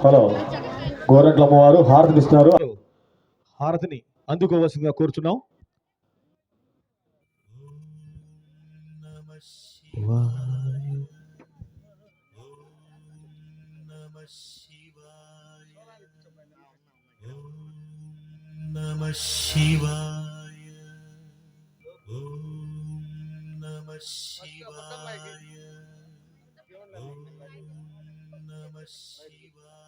Hello, గోరంట్లమ్మ వారు హారతిని ఇస్తున్నారు. హారతిని అందుకోవాల్సిందిగా కోరుచున్నాం. నమః శివాయ ఓం నమః శివాయ ఓం నమః శివాయ ఓం నమః శివాయ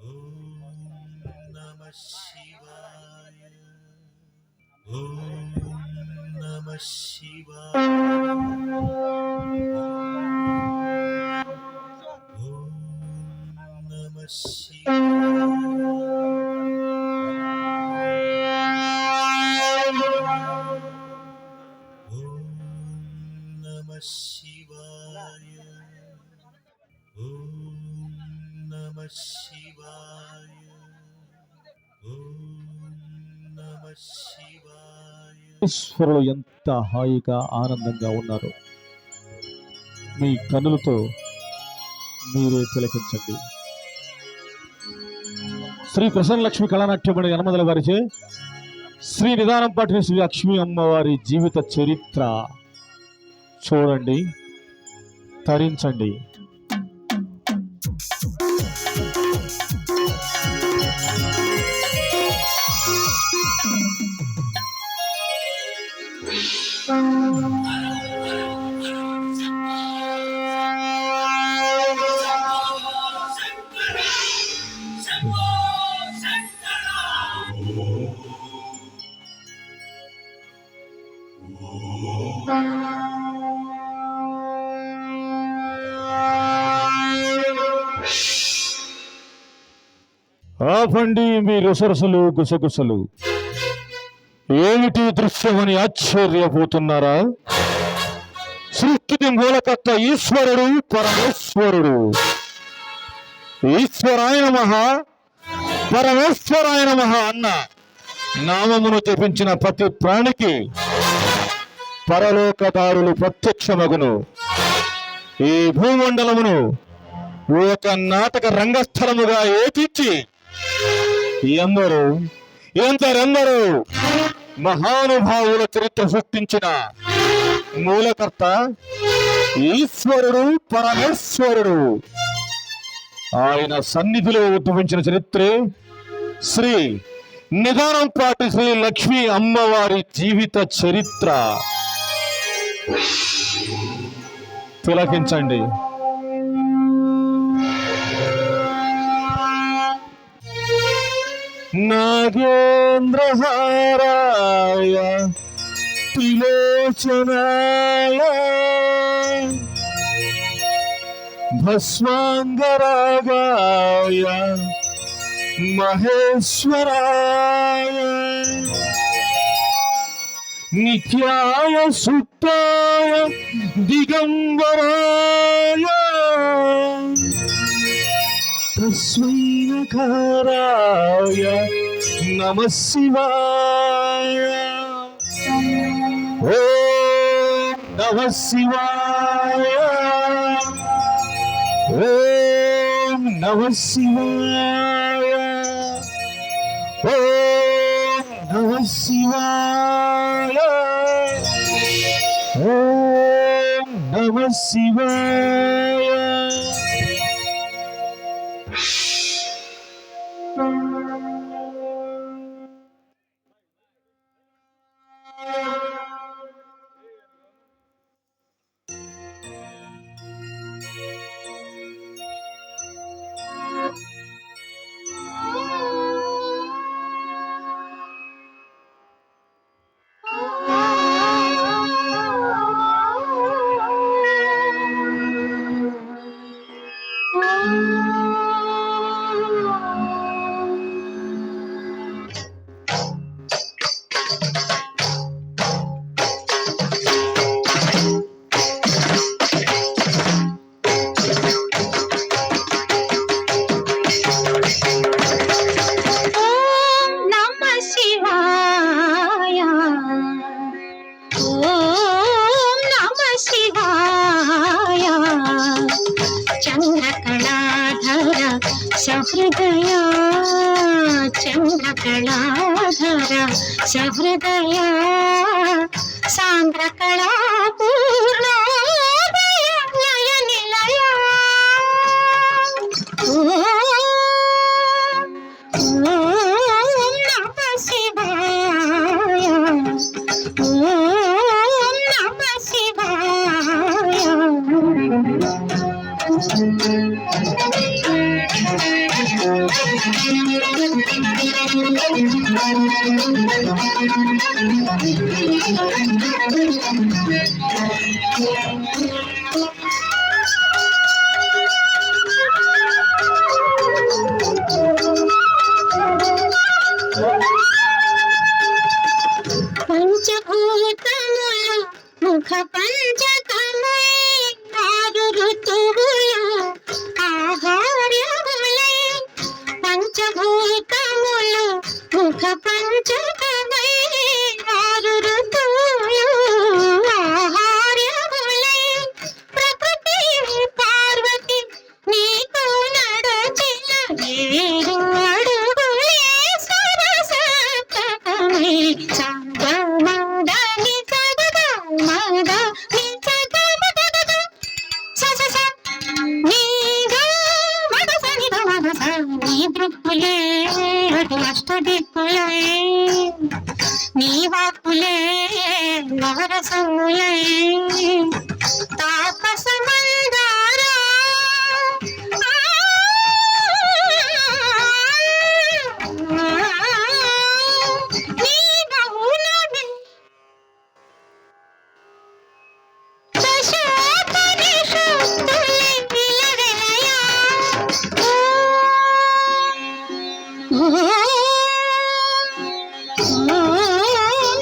ఓం నమః శివాయ ఓం నమః శివాయ ఈశ్వరులు ఎంత హాయిగా ఆనందంగా ఉన్నారు. మీ కన్నులతో మీరే తిలకించండి. శ్రీ ప్రసన్నలక్ష్మి కళానాట్యమణి యనమదల వారిచే శ్రీ నిదానంపాటి శ్రీ లక్ష్మీ అమ్మవారి జీవిత చరిత్ర చూడండి, తరించండి. ఆపండి మీ రుసరుసలు గుసగుసలు. ఏమిటి దృశ్యమని ఆశ్చర్యపోతున్నారా? సృష్టికి మూలకర్త ఈశ్వరుడు పరమేశ్వరుడు. ఈశ్వరాయ నమః, పరమేశ్వరాయ నమః అన్న నామమును జపించిన ప్రతి ప్రాణికి పరలోకదారులు ప్రత్యక్షమగును. ఈ భూమండలమును ఒక నాటక రంగస్థలముగా ఏర్చి ఎందరెందరూ మహానుభావుల చరిత్ర సృష్టించిన మూలకర్త ఈశ్వరుడు పరమేశ్వరుడు. ఆయన సన్నిధిలో ఉద్భవించిన చరిత్రే శ్రీ నిదానంపాటి శ్రీ లక్ష్మీ అమ్మవారి జీవిత చరిత్ర. తిలకించండి. నాగేంద్రహారాయ త్రిలోచనాయ భస్మాంగరాగాయ మహేశ్వరాయ నిత్యాయ సుప్తాయ దిగంబరాయ తస్మై నకారాయ నమః శివాయ. ఓం నమః శివాయ. ఓం నమః శివాయ. ఓం నమః శివాయ. ఓం నమః శివాయ. సహృదయా చంద్రకళాధర సహృదయా సాంద్రకళా పూర్ణోదయ లయ నిలయ ఓం నమ శివాయ ఓం నమ శివాయ పంచభూతములు ముఖ పంచకమై ఆరు ఋతువులు ఆహార్యములై పంచభూతములు ముఖ పంచకమై ఆరు ఋతువులు ఆహార్యములై ప్రకృతి పార్వతి నీకు నడచిన ఏడు అడుగులే సరసతమై సంగమదని సగద మద ని సగద ససస నీగా మద సని మద సని దృక్కులే అటు అష్టదిక్కులే నీ వాక్కులే నవరసములే తాపసమందారా నీ బహుళమే దశోపనిషత్తులే విలవిలయా ఓం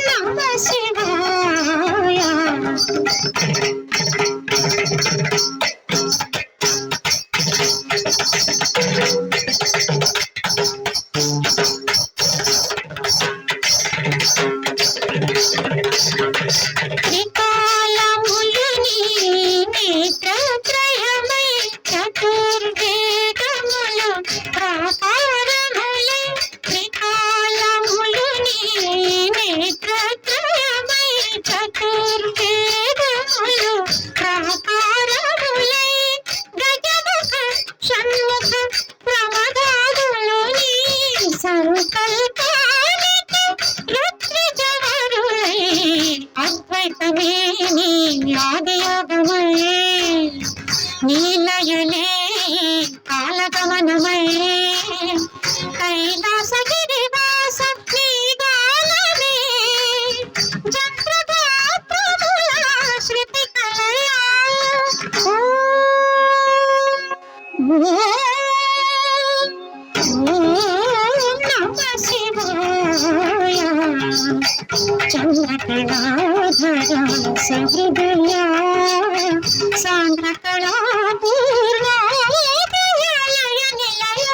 నమ శివాయ త్రికాలములు నీ నేత్రత్రయమై చతుర్వేదములు ప్రాకారములై త్రికాలములు నీ నేత్రత్రయమై చతుర్వేదములు ప్రాకారములై గజముఖ షణ్ముఖ ప్రమదాదులు నీ సంకల్పానికి రుద్రజవరులై అద్వైతమే నీ ఆదియోగమై నీలయలే కాలగమనమై కైలాసగిరివాస నీ గానమే జంత్రగాత్రముల శృతి కలయా ఓం నమ శివాయ చంద్రకళాధర సహృదయా సాంద్రకళా పూర్ణోదయ లయ నిలయ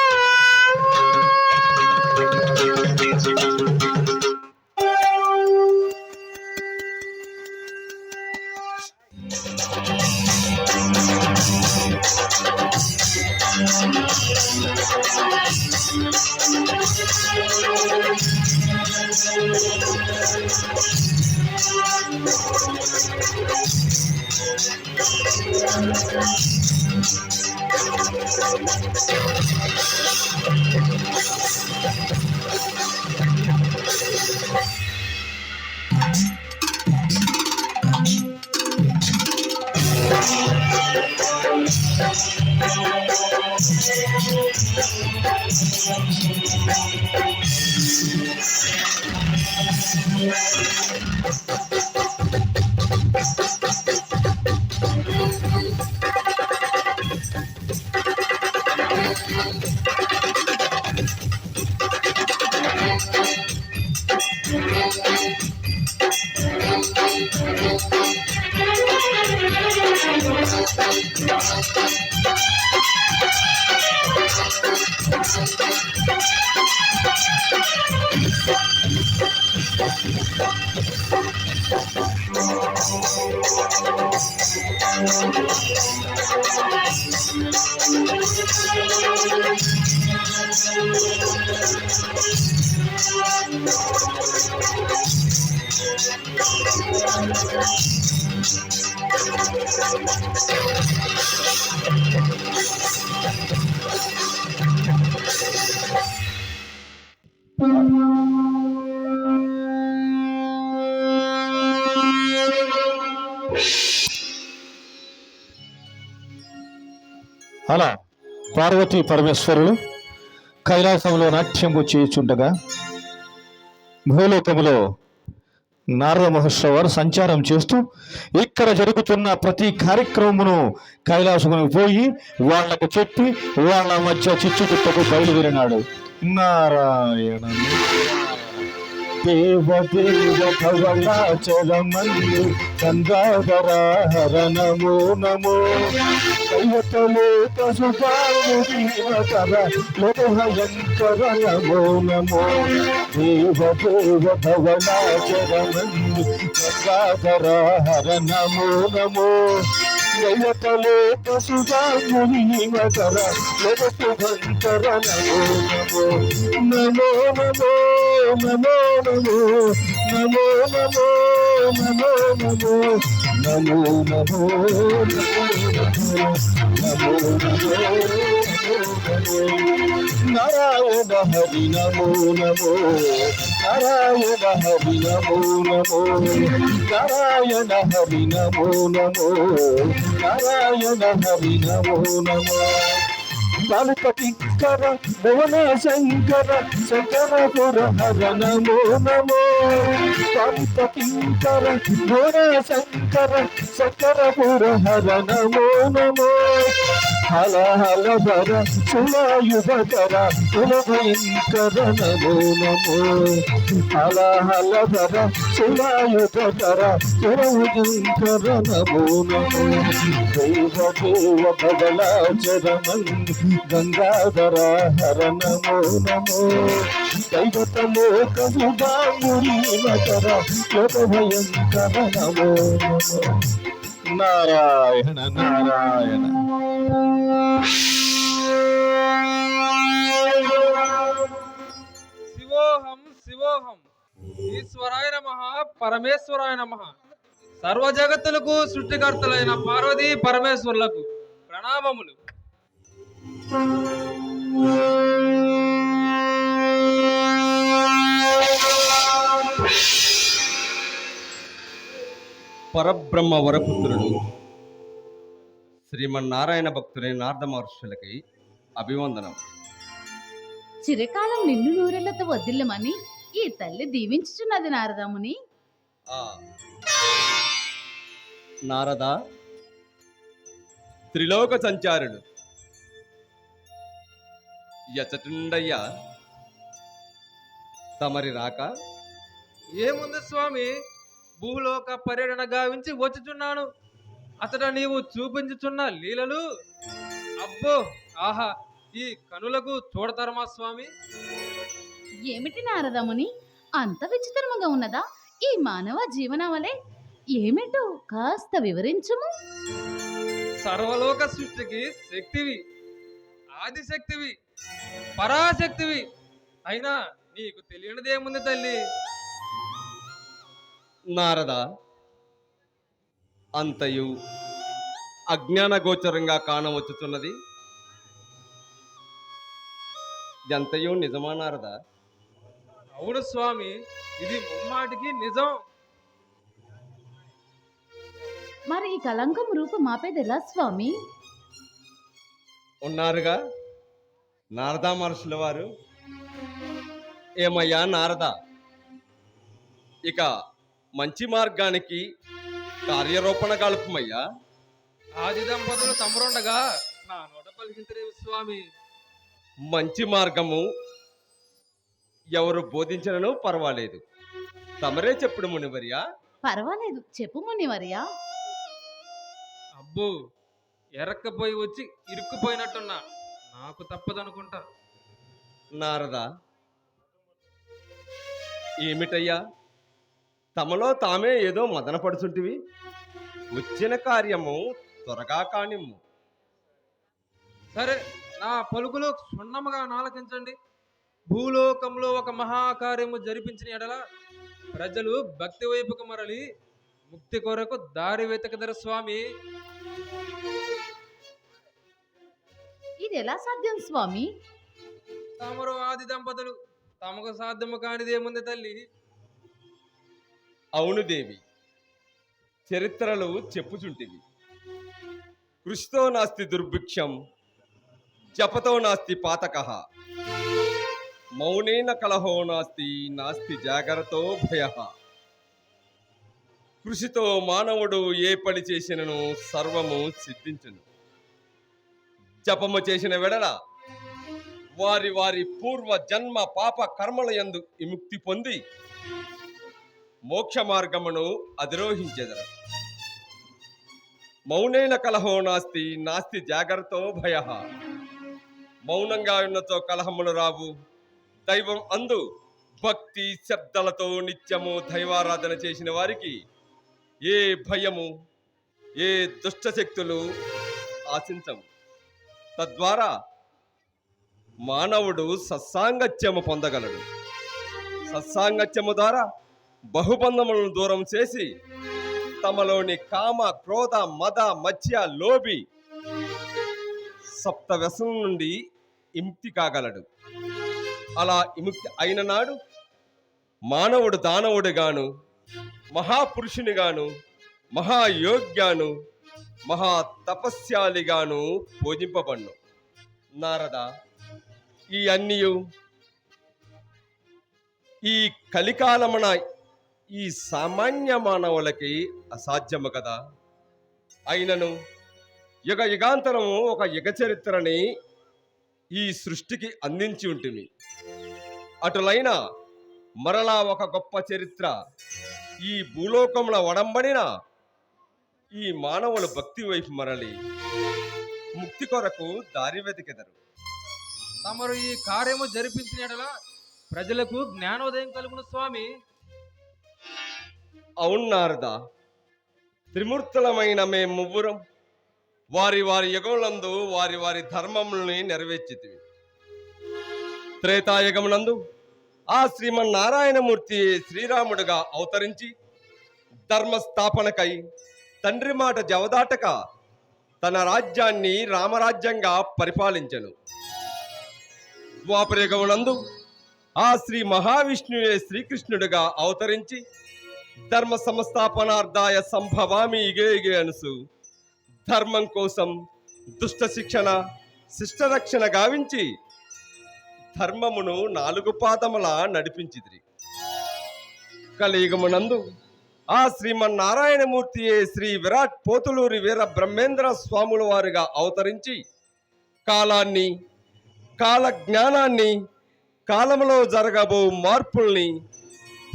అలా పార్వతీ పరమేశ్వరులు కైలాసంలో నాట్యము చేయుచుండగా భూలోకములో నారద మహర్షి వారు సంచారం చేస్తూ ఇక్కడ జరుగుతున్న ప్రతి కార్యక్రమమును కైలాసమును పోయి వాళ్లకు చెప్పి వాళ్ళ మధ్య చిచ్చుకుట్టకు బయలుదేరినాడు. నారాయణ దేవదేవ భవనాచరమన్యు గంగాధర హర నమో నమో కైవతలేక సుధాముదీవకర లోహయంకర నమో నమో దేవదేవ భవనాచరమన్యు గంగాధర హర నమో నమో కైవతలేక సుధాముదీవకర లోహయంకర నమో నమో నమో నమో నమో నమో నమో నమో నమో నమో నమో నమో నారాయణ హరి నమో నమో నారాయణ హరి నమో నమో నారాయణ హరి నమో నమో నారాయణ హరి నమో నమో బాలకటింకర భువన శంకర శంకర పుర హర నమో నమో బాలకటింకర భువన శంకర శంకర పుర హర నమో నమో హల హల ధర సులాయుధర కులభయంకర నమో నమో హల హల ధర సులాయుధర కులభయంకర నమో నమో దేవ దేవ బదలాచరమంది గంగాధర హర నమో నమో దైవతలోక సుధామురీవకర లోకభయంకర నమో నమో నారాయణ నారాయణ శివోహం శివోహం ఈశ్వరాయ నమః పరమేశ్వరాయ నమః సర్వ జగత్తులకు సృష్టికర్తలైన పార్వతీ పరమేశ్వరులకు ప్రణామములు. పరబ్రహ్మ వరపుత్రుడు శ్రీమన్నారాయణ భక్తులైన నారద మహర్షులకి అభివందనం. చిరకాలం నిన్ను నూరెళ్లతో వదిల్లమని ఈ తల్లి దీవించుచున్నది నారదముని. ఆ నారద త్రిలోక సంచారుడు ఎచటుండయ్యా తమరి రాక ఏముంది స్వామి, భూలోక పర్యటన గావించి వచ్చుచున్నాను. అతడ నీవు చూపించుచున్న లీలలు అబ్బో ఆహా, ఈ కనులకు చూడతరమా స్వామి? ఏమిటి నారదముని, అంత విచిత్రముగా ఉన్నదా ఈ మానవ జీవనవలే? ఏమిటో కాస్త వివరించుము. సర్వలోక సృష్టికి శక్తివి, ఆదిశక్తివి, పరాశక్తివి. అయినా నీకు తెలియనిదేముంది తల్లి? నారద అంతయు అజ్ఞాన గోచరంగా కానవచ్చుతున్నది ఎంతయు నిజమా నారద? అవును స్వామి, ఇది ముమ్మాటికి నిజం. మరి ఈ కలంకం రూపం మాపేదెలా స్వామి? ఉన్నారుగా నారదా మహర్షుల వారు. ఏమయ్యా నారద, ఇక మంచి మార్గానికి కార్యరూపణ కలుపుమయ్యా. ఆది దంపతులు తమరుండగా నా నోట పలికించలేవు స్వామి. మంచి మార్గము ఎవరు బోధించనను పర్వాలేదు, తమరే చెప్పుడు మునివర్యా. పర్వాలేదు, చెప్పు మునివర్యా. అబ్బో, ఎరక్కపోయి వచ్చి ఇరుక్కుపోయినట్టున్నా, నాకు తప్పదనుకుంటా. నారద ఏమిటయ్యా, తమలో తామే ఏదో మదనపడుచుంటివి. వచ్చిన కార్యము త్వరగా కానిమ్ము. సరే, నా పలుకులు క్షుణ్ణముగా నాలకించండి. భూలోకంలో ఒక మహాకార్యము జరిపించిన ఎడల ప్రజలు భక్తి వైపుకు మరలి ముక్తి కొరకు దారి వెతకదరు స్వామి. ఇది ఎలా సాధ్యం స్వామి? తమరు ఆది దంపతులు, తమకు సాధ్యము కానిదేముంది తల్లి? అవును దేవి, చరిత్రలు చెప్పుచుంటివి. కృషితో నాస్తి దుర్భిక్షం, జపతో నాస్తి పాతకః, మౌనేన కలహో నాస్తి, నాస్తి జాగరతో భయః. కృషితో మానవుడు ఏ పని చేసినను సర్వము సిద్ధించును. జపము చేసిన వెడల వారి వారి పూర్వ జన్మ పాప కర్మల యందు విముక్తి పొంది మోక్ష మార్గమును అధిరోహించెదరు. మౌనేన కలహో నాస్తి, నాస్తి జాగరతో భయః. మౌనంగా ఉన్నతో కలహములు రావు. దైవం అందు భక్తి శబ్దాలతో నిత్యము దైవారాధన చేసిన వారికి ఏ భయము, ఏ దుష్టశక్తులు ఆశించవు. తద్వారా మానవుడు సత్సాంగత్యము పొందగలడు. సత్సాంగత్యము ద్వారా బహుబంధములను దూరం చేసి తమలోని కామ, క్రోధ, మద, మత్స్య, లోభి సప్త వ్యసనం నుండి విముక్తి కాగలడు. అలా విముక్తి అయిన నాడు మానవుడు దానవుడిగాను, మహాపురుషునిగాను, మహాయోగ్యాను, మహా తపస్యాలిగాను పూజింపబడును. నారద, ఈ అన్నియు ఈ కలికాలమున ఈ సామాన్య మానవులకి అసాధ్యము కదా. అయినను యుగ యుగాంతరము ఒక యుగ చరిత్రని ఈ సృష్టికి అందించి ఉంటుంది. అటులైన మరలా ఒక గొప్ప చరిత్ర ఈ భూలోకంలో వడంబడిన ఈ మానవులు భక్తి వైపు మరలి ముక్తి కొరకు దారి వెతికెదరు. తమరు ఈ కార్యము జరిపించిన ఎడల ప్రజలకు జ్ఞానోదయం కలుగును స్వామి. అవును నారద, త్రిమూర్తులమైన మేము ముగ్గురం వారి వారి యుగములందు వారి వారి ధర్మములని నెరవేర్చితివి. త్రేతాయుగమునందు ఆ శ్రీమన్నారాయణమూర్తి శ్రీరాముడుగా అవతరించి ధర్మస్థాపనకై తండ్రి మాట జవదాటక తన రాజ్యాన్ని రామరాజ్యంగా పరిపాలించెను. ద్వాపరయుగమునందు ఆ శ్రీ మహావిష్ణువే శ్రీకృష్ణుడిగా అవతరించి ధర్మ సంస్థాపనార్థాయ సంభవామి ఇగే ఇగే అనుసు ధర్మం కోసం దుష్ట శిక్షణ, శిష్టరక్షణ గావించి ధర్మమును 4 పాదముల నడిపించిదిరి. కలియుగమునందు ఆ శ్రీమన్నారాయణమూర్తియే శ్రీ విరాట్ పోతులూరి వీర బ్రహ్మేంద్ర స్వాముల వారిగా అవతరించి కాలాన్ని, కాల జ్ఞానాన్ని, కాలంలో జరగబో మార్పుల్ని,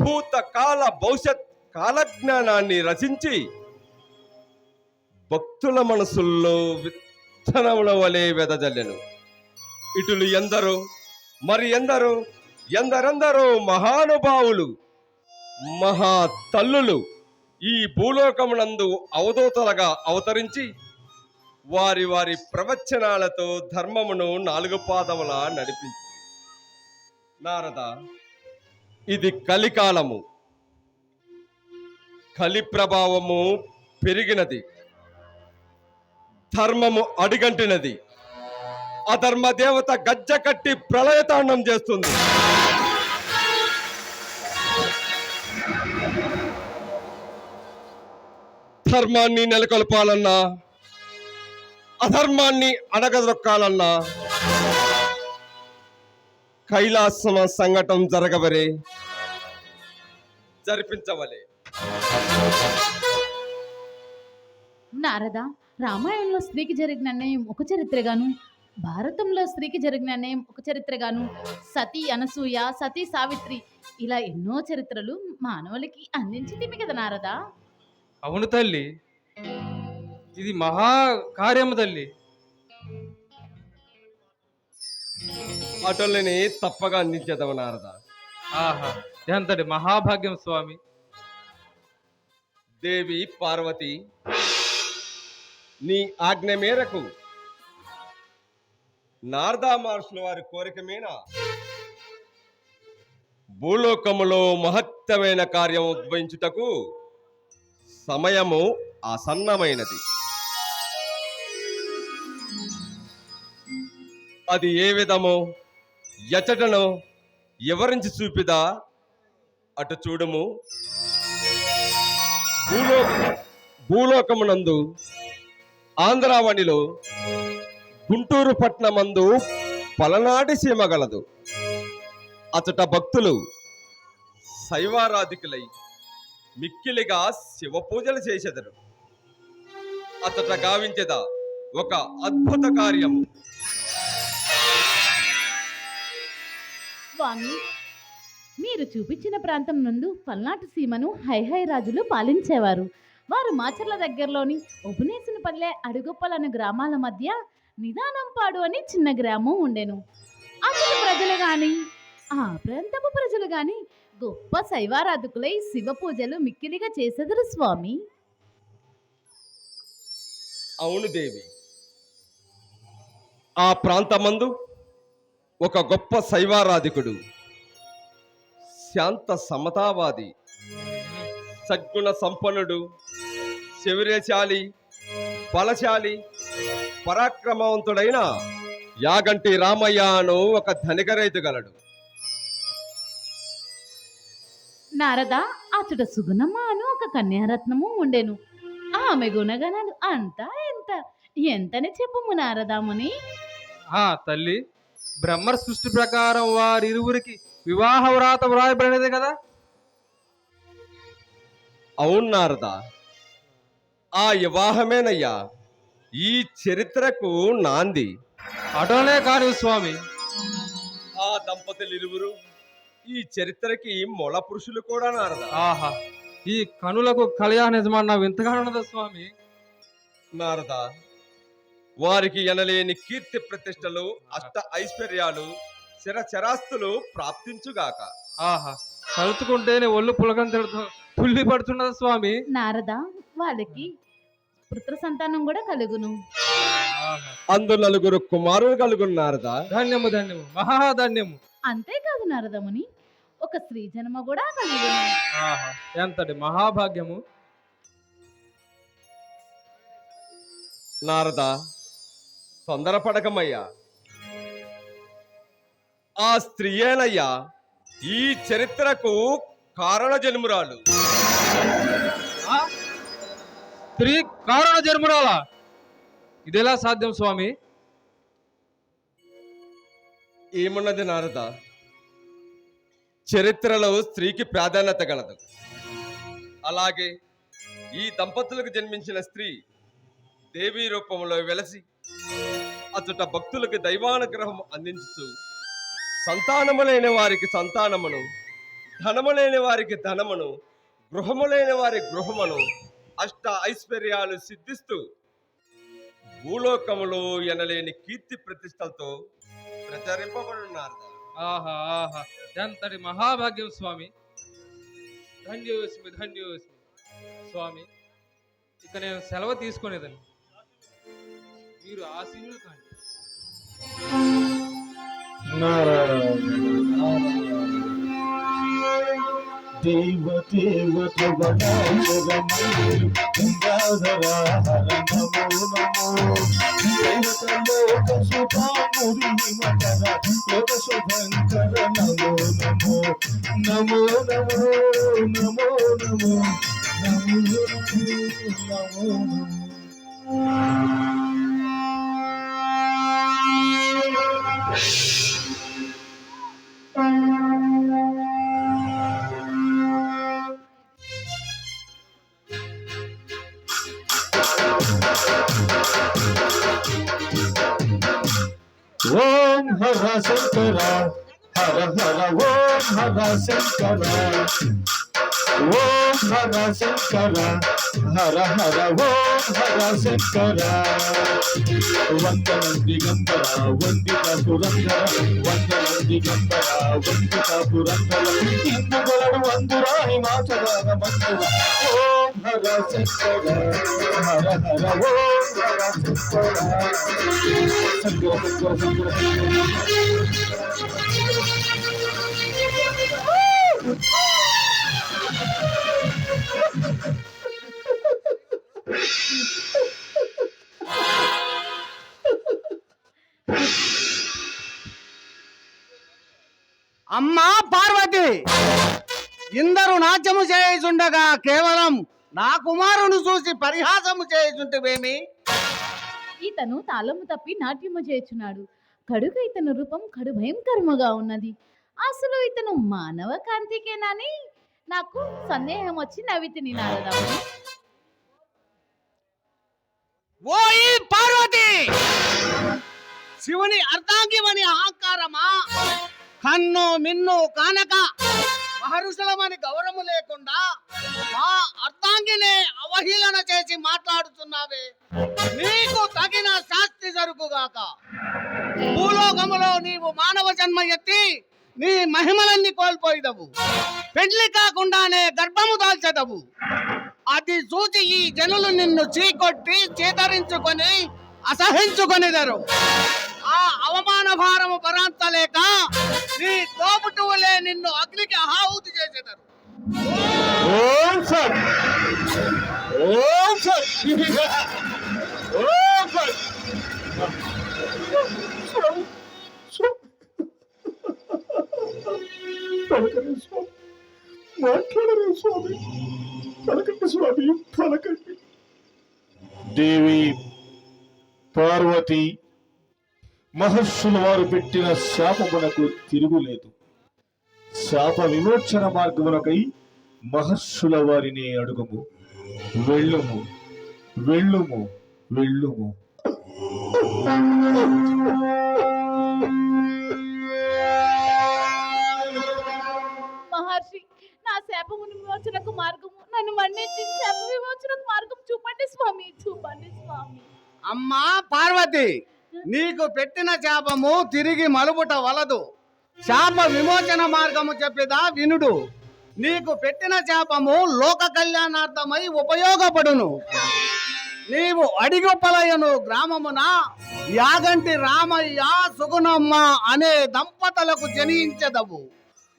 భూత కాల భవిష్యత్ కాలజ్ఞానాన్ని రచించి భక్తుల మనసుల్లో విత్తనముల వలె వెదజల్లెను. ఇటులు ఎందరో మరి ఎందరెందరో మహానుభావులు, మహా తల్లులు ఈ భూలోకమునందు అవధూతలుగా అవతరించి వారి వారి ప్రవచనాలతో ధర్మమును 4 పాదముల నడిపించి. నారద, ఇది కలికాలము. కలి ప్రభావము పెరిగినది, ధర్మము అడిగంటినది. అధర్మ దేవత గజ్జ కట్టి ప్రళయతాండం చేస్తుంది. ధర్మాన్ని నెలకొల్పాలన్నా, అధర్మాన్ని అడగదొక్కాలన్నా కైలాసమ సంఘటన జరగవరే, జరిపించవలే. నారద, రామాయణంలో స్త్రీకి జరిగిన అన్యాయం ఒక చరిత్రగాను, భారతంలో స్త్రీకి జరిగిన అన్యాయం ఒక చరిత్రగాను, సతీ అనసూయ, సతీ సావిత్రి ఇలా ఎన్నో చరిత్రలు మానవులకి అందించింది కదా నారద. అవును తల్లి, ఇది మహా కార్యము తల్లి. అటులని తప్పగా అందించేదవ నారద. ఆహా, ఎంతటి మహాభాగ్యం స్వామి. దేవి పార్వతి, నీ ఆజ్ఞ మేరకు నారదా మహర్షుల వారి కోరిక మీద భూలోకములో మహత్తమైన కార్యం ఉద్భవించుటకు సమయము ఆసన్నమైనది. అది ఏ విధమో ఎచటనో వివరించి చూపిదా అటు చూడము. భూలోకమునందు ఆంధ్రావనిలో గుంటూరు పట్నమందు పలనాటి సీమ గలదు. అచట భక్తులు శైవారాధికులై మిక్కిలిగా శివ పూజలు చేసెదరు. అతట గావించెదా ఒక అద్భుత కార్యము. స్వామి, మీరు చూపించిన ప్రాంతం నుండి పల్నాటి సీమను హైహై రాజులు పాలించేవారు. వారు మాచర్ల దగ్గరలోని ఉపనేసునిపల్లె అడుగొప్పలను గ్రామాల మధ్య నిదానంపాడు అని చిన్న గ్రామం ఉండెను. అతని ప్రజలు గాని ఆ ప్రాంతపు ప్రజలు గాని గొప్ప శైవారాధకులై శివ పూజలు మిక్కిలిగా చేసెదరు స్వామి. అవును దేవి, ఆ ప్రాంతమందు ఒక గొప్ప శైవారాధికుడు, శాంత సమతావాది, సద్గుణ సంపన్నుడు, శౌర్యశాలి, బలశాలి, పరాక్రమవంతుడైన యాగంటి రామయ్య అను ఒక ధనిక రైతు గలడు. నారద, అతడు సుగుణమ్మ అను ఒక కన్యారత్నము ఉండెను. ఆమె గుణగణాలు అంతా ఎంతని చెప్పుము నారదాముని. తల్లి, బ్రహ్మ సృష్టి ప్రకారం వారిరువురికి వివాహ వ్రాత వ్రాయబడినది కదా. అవును నారద, ఆ వివాహమేనయ్యా ఈ చరిత్రకు నాంది. అటోనే కాదు స్వామి, ఆ దంపతులు ఇరువురు ఈ చరిత్రకి మూల పురుషులు కూడా నారద. ఆహా, ఈ కనులకు కళ్యాణ యజమాన వింతగా ఉన్నదా స్వామి. నారద, వారికి ఎనలేని కీర్తి ప్రతిష్టలు, అష్ట ఐశ్వర్యాలు, చిరచరాస్తులు ప్రాప్తించుగాక. ఆహా, తలుచుకుంటేనే ఒళ్ళు పుల్లి పడుతున్నదా స్వామి. నారద, వాళ్ళకి పుత్ర సంతానం కూడా కలుగును. అందు నలుగురు కుమారులు కలుగును నారద. ధన్యము ధన్యము, మహాధన్యము. అంతేకాదు నారదముని, ఒక స్త్రీ జన్మ కూడా కలుగును. ఆహా, ఎంతటి మహాభాగ్యము. నారద, తొందరపడకమయ్యా. ఆ స్త్రీయేనయ్యా ఈ చరిత్రకు కారణ జన్మురాలు. స్త్రీ కారణ జన్మురాలా? ఇదెలా సాధ్యం స్వామి? ఏమున్నది నారద, చరిత్రలో స్త్రీకి ప్రాధాన్యత గలదు. అలాగే ఈ దంపతులకు జన్మించిన స్త్రీ దేవీ రూపంలో వెలసి అతట భక్తులకు దైవానుగ్రహం అందించు, సంతానము లేని వారికి సంతానమును, ధనము లేని వారికి ధనమును, గృహము లేని వారి గృహమును, అష్ట ఐశ్వర్యాలు సిద్ధిస్తూ భూలోకములో ఎనలేని కీర్తి ప్రతిష్టలతో ప్రచరింపబడున్నారు. ఆహా ఆహా, ఎంతటి మహాభాగ్యం స్వామి. ధన్యోస్మి ధన్యోస్మి స్వామి. ఇక నేను సెలవు తీసుకునేదని మీరు ఆశీనులు కాండి. దేవ దేవ గంగాధర హర నమో నమో. లోక సుధామురి మకర లోక శుభంకర నమో నమో. నమో నమో నమో నమో నమో నమో ఓం హర శంకర హర హర ఓం హర శంకర ఓం హర శంకర హర హర ఓం హర శంకర. వందనం దిగంబర వందిత పురంధర, వందనం దిగంబర వందిత పురంధర, ఇందుగలడు అందురా హిమాచల మందుర. ఓం హర శంకర హర హర ఓం హర శంకర. శంకర శంకర శంకర అమ్మా పార్వతి, ఇందరు నాట్యము చేయుచుండగా కేవలం నా కుమారుని చూసి పరిహాసము చేయుచుంటివేమి? ఇతను తాళము తప్పి నాట్యము చేయుచున్నాడు కడుక ఇతను రూపం కడు భయంకరముగా ఉన్నది. అసలు ఇతను మానవ కాంతికేనని నాకు సందేహం వచ్చి నవ్వితిని నారదా. ఓయి పార్వతి, శివుని అర్ధాంగివని అహంకారమా? కన్ను మిన్ను కానక మహర్షులమని గౌరవము లేకుండా మా అర్ధాంగినే అవహేళన చేసి మాట్లాడుతున్నావే. నీకు తగిన శాస్తి జరుగుగాక. భూలోకములో నీవు మానవ జన్మ ఎత్తి నీ మహిమలన్నీ కోల్పోయిదవు. పెళ్లి కాకుండానే గర్భము దాల్చెదవు. అది చూసి ఈ జనులు నిన్ను చీకొట్టి చేతరించుకొని అసహించుకొనిదరు. ఆ అవమాన భారము పరాంతలేక నీ తోబుట్టువులే నిన్ను అగ్నికి ఆహుతి చేసేదరు. ఓం సత్ ఓం సత్ ఓం సత్ పలకండి స్వామి, మాట్లాడరు స్వామి, పలకండి స్వామి, పలకండి. దేవి పార్వతి, మహర్షుల వారు పెట్టిన శాపమునకు తిరుగులేదు. శాప విమోచన మార్గమునకై మహర్షుల వారిని అడుగుము. వెళ్ళుము వెళ్ళుము వెళ్ళుము. మహర్షి, నా శాప విమోచనకు మార్గము నన్ను మన్నించి శాప విమోచనకు మార్గం చూపండి స్వామి, చూపండి స్వామి. అమ్మా పార్వతి, నీకు పెట్టిన శాపము తిరిగి మలుపుట వలదు. శాప విమోచన మార్గము చెప్పేదా వినుడు. నీకు పెట్టిన శాపము లోక కళ్యాణార్థమై ఉపయోగపడును. నీవు అడిగొప్పలయను గ్రామమున యాగంటి రామయ్య సుగుణమ్మ అనే దంపతులకు జనించదవు.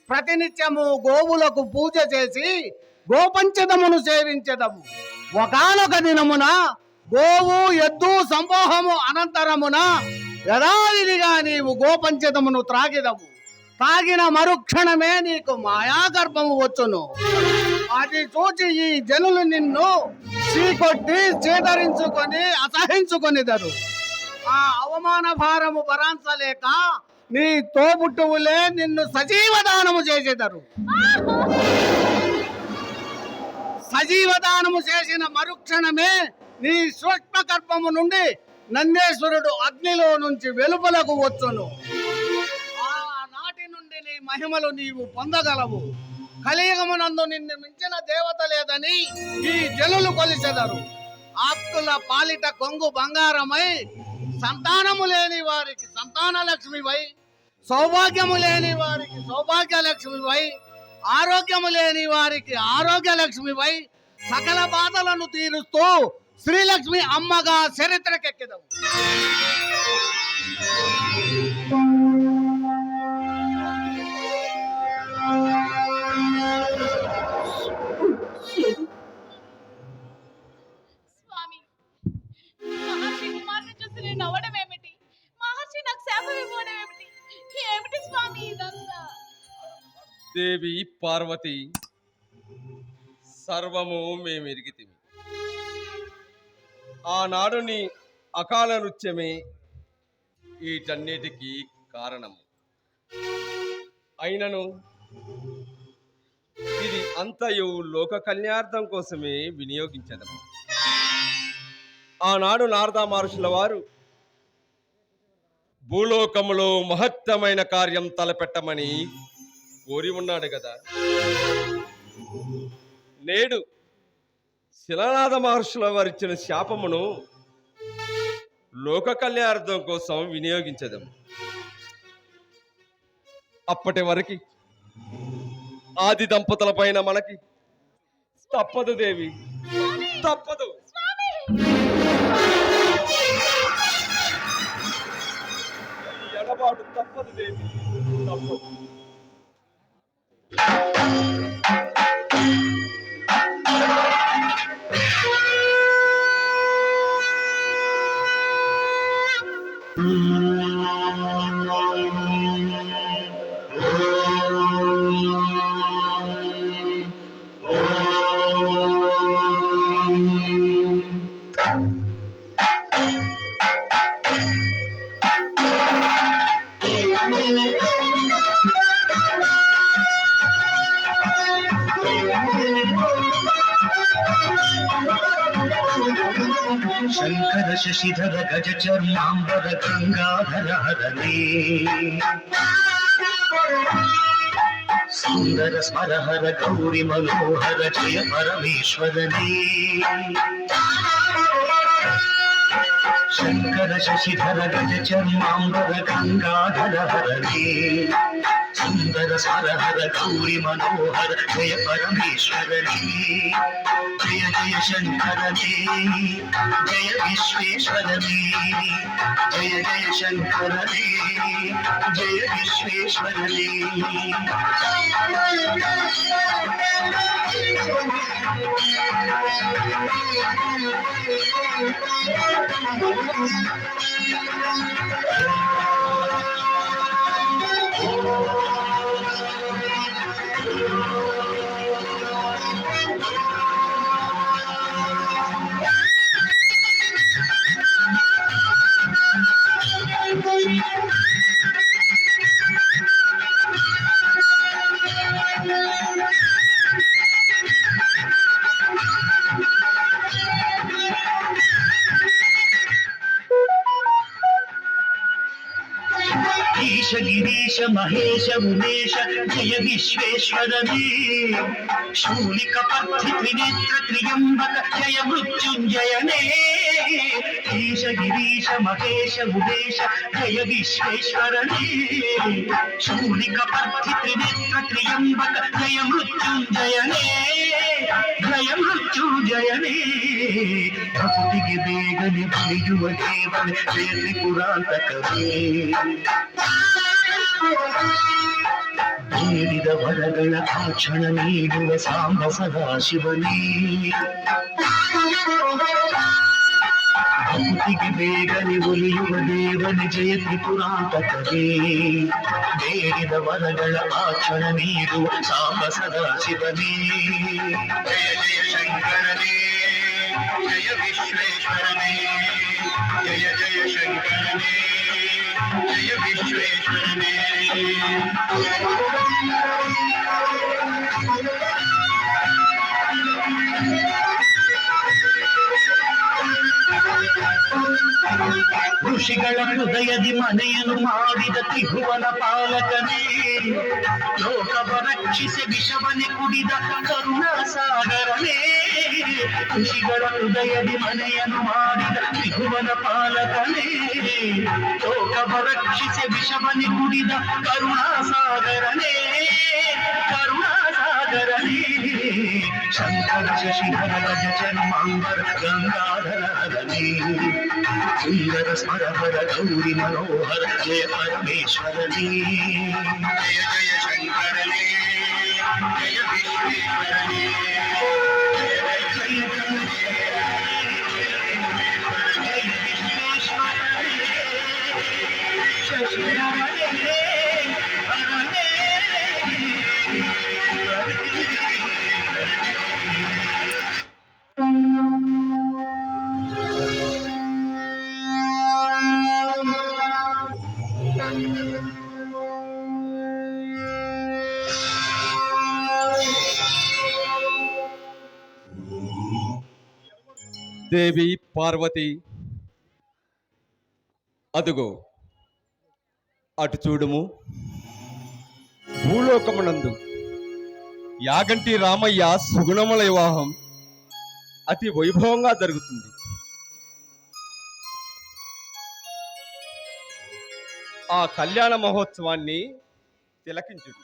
ప్రతినిత్యము గోవులకు పూజ చేసి గోపంచదమును సేవించదవు. ఒకానొక దినమున గోవు ఎద్దు సంమోహము అనంతరమున యథావిధిగా నీవు గోపంచదమును త్రాగిదవు. తాగిన మరుక్షణమే నీకు మాయాగర్భము వచ్చును. అది చూచి ఈ జనులు నిన్ను చీకొట్టి చేదరించుకొని అసహించుకొనిదరు. ఆ అవమాన భారము భరాంచలేక నీ తోబుట్టువులే నిన్ను సజీవదానము చేసేదరు. సజీవదానము చేసిన మరుక్షణమే నీ సూక్ష్మ గర్భము నుండి నందేశ్వరుడు అగ్నిలో నుంచి వెలుపలకు వచ్చును. ఆ నాటి నుండి నీ మహిమలు నీవు పొందగలవు. కలియుగమునందు నిన్ను మించిన దేవత లేదని ఈ జనులు కొలిచెదరు. ఆప్తుల పాలిట కొంగు బంగారమై సంతానము లేని వారికి సంతాన లక్ష్మివై, సౌభాగ్యము లేని వారికి సౌభాగ్య లక్ష్మివై, ఆరోగ్యము లేని వారికి ఆరోగ్య లక్ష్మివై, సకల బాధలను తీరుస్తూ శ్రీలక్ష్మి అమ్మగా చరిత్రకెక్కెదవు. స్వామి, మహర్షి కుమారుని చూసి నేను నవ్వడం ఏమిటి? మహర్షి నాకు శాపం ఇవ్వడం ఏమిటి? ఏమిటి స్వామి ఇదంతా? దేవి పార్వతి, సర్వము మేమెరిగితిమి. ఆనాడు నీ అకాల నృత్యమే వీటన్నిటికీ కారణము. అయినను ఇది అంతయు లోక కళ్యాణార్థం కోసమే వినియోగించదము. ఆనాడు నారద మహర్షుల వారు భూలోకములో మహత్తమైన కార్యం తలపెట్టమని కోరి ఉన్నాడు కదా. నేడు శిలనాథ మహర్షుల వారు ఇచ్చిన శాపమును లోక కళ్యాణార్థం కోసం వినియోగించదము. అప్పటి వరకు ఆది దంపతుల పైన మనకి తప్పదు దేవి, తప్పదు. పొరపాటు తప్పదు దేవి, తప్పదు. శంకర శశిధర గజ చర్మాంబర గంగాధర హరణే సుందర స్మరహర గౌరి మనోహర జయ పరమేశ్వరనే శంకర శశిధర గజ చర్మాంబర గంగాధర హరణే సుందర స్మరహర గౌరి మనోహర జయ పరమేశ్వరనే జయ జయ శంకరనే జయ విశ్వేశ్వరనే జయ జయ శంకరనే జయ విశ్వేశ్వరనే ఈశ గిరీశ మహేశ ఉమేశ జయ విశ్వేశ్వరనే శూలిక పర్థి త్రినేత్ర త్రియంబక జయ మృత్యుంజయనే ఈశ గిరీశ మహేశ ఉమేశ జయ విశ్వేశ్వరనే శూలిక పర్థి త్రినేత్ర త్రియంబక జయ మృత్యుంజయనే జయ మృత్యుంజయనే భక్తికి ಬೇಗನೆ ಬಲಿಯುವ ದೇವನೇ ಜಯ ತ್ರಿಪುರಾಂತಕವೇ ಬೇಡಿದ ವರಗಳ ಆ ಕ್ಷಣ ನೀಡುವ ಸಾಂಬ ಸದಾಶಿವನೇ ಭಕ್ತಿಗೆ ಬೇಗನೆ ಒಲಿಯುವ ದೇವನೇ ಜಯ ತ್ರಿಪುರಾಂತಕವೇ ಬೇಡಿದ ವರಗಳ ಆ ಕ್ಷಣ ನೀಡುವ ಸಾಂಬ ಸದಾಶಿವನೇ ಜಯ ಜಯ ಶಂಕರನೇ జయ విశ్వేశ్వరనే జయ జయ శంకరనే జయ విశ్వేశ్వరనే ಋಷಿಗಳ ಹೃದಯದಿ ಮನೆಯನ್ನು ಮಾಡಿದ ತ್ರಿಭುವನ ಪಾಲಕನೇ ಲೋಕವ ರಕ್ಷಿಸಿ ವಿಷವನೆ ಕುಡಿದ ಕರುಣಾ ಸಾಗರನೇ ಋಷಿಗಳ ಹೃದಯದಿ ಮನೆಯನ್ನು ಮಾಡಿದ ತ್ರಿಭುವನ ಪಾಲಕನೇ ಲೋಕವ ರಕ್ಷಿಸಿ ವಿಷವನೆ ಕುಡಿದ ಕರುಣಾ ಸಾಗರನೇ ಕರುಣಾ ಸಾಗರನೇ ಶಂಕರ ಶಶಿಧರ ಗಜ ಚರ್ಮಾಂಬರ ಗಂಗಾಧರ ಹರನೇ ಸುಂದರ ಸ್ಮರಹರ ಗೌರಿ ಮನೋಹರ ಜಯ ಪರಮೇಶ್ವರನೇ ಜಯ ಜಯ ಶಂಕರನೇ ಜಯ ವಿಶ್ವೇಶ್ವರನೇ దేవి పార్వతి, అదుగో అటు చూడుము. భూలోకమునందు యాగంటి రామయ్య సుగుణముల వివాహం అతి వైభవంగా జరుగుతుంది. ఆ కళ్యాణ మహోత్సవాన్ని తిలకించుడు.